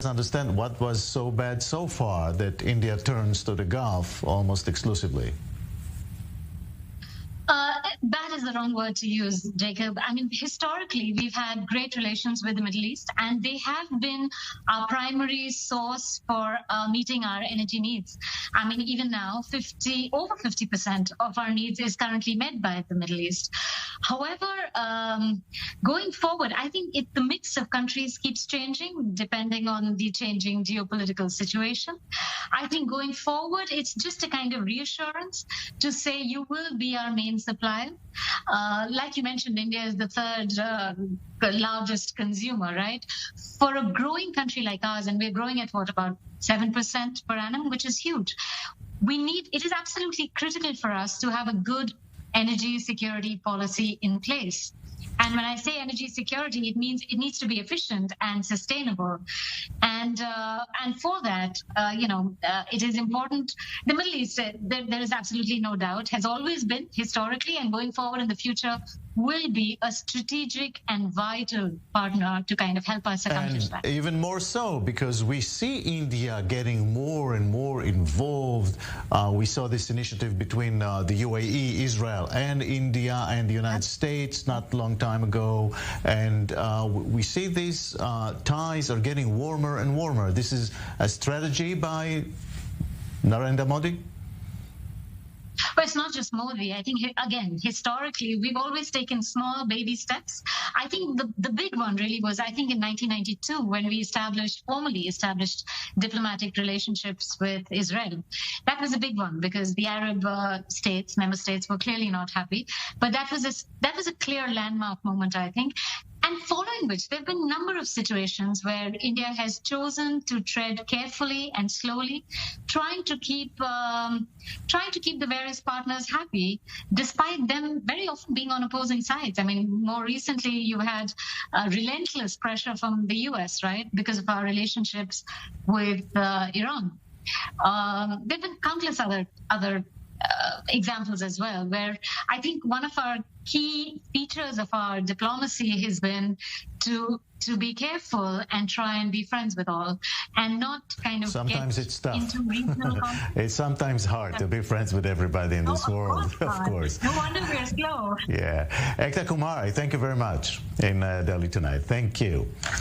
Understand what was so bad so far that India turns to the Gulf almost exclusively? Bad is the wrong word to use, Jacob. I mean, historically, we've had great relations with the Middle East, and they have been our primary source for meeting our energy needs. I mean, even now, over 50% of our needs is currently met by the Middle East. However, going forward, I think the mix of countries keeps changing depending on the changing geopolitical situation. I think going forward, it's just a kind of reassurance to say you will be our main supplier. Like you mentioned, India is the third largest consumer, right? For a growing country like ours, and we're growing at about 7% per annum, which is huge. It is absolutely critical for us to have a good energy security policy in place. And when I say energy security, it means it needs to be efficient and sustainable. And for that, it is important. The Middle East, there is absolutely no doubt, has always been historically and going forward in the future will be a strategic and vital partner to kind of help us accomplish that. Even more so because we see India getting more and more involved. We saw this initiative between the UAE, Israel, and India and the United States not a long time ago. And we see these ties are getting warmer and warmer. This is a strategy by Narendra Modi? But it's not just Modi. I think, again, historically, we've always taken small baby steps. I think the big one really was, I think, in 1992, when we formally established diplomatic relationships with Israel. That was a big one because the Arab member states, were clearly not happy. But that was a clear landmark moment, I think. And following which, there have been a number of situations where India has chosen to tread carefully and slowly, trying to keep the various partners happy, despite them very often being on opposing sides. I mean, more recently, you had relentless pressure from the US, right, because of our relationships with Iran. There have been countless other examples as well, where I think one of our key features of our diplomacy has been to be careful and try and be friends with all, and not kind of sometimes get it's tough. Into regional conflict. It's sometimes hard to be friends with everybody in this world, of course. No wonder we're slow. Yeah. Ekta Kumar, thank you very much in Delhi tonight. Thank you.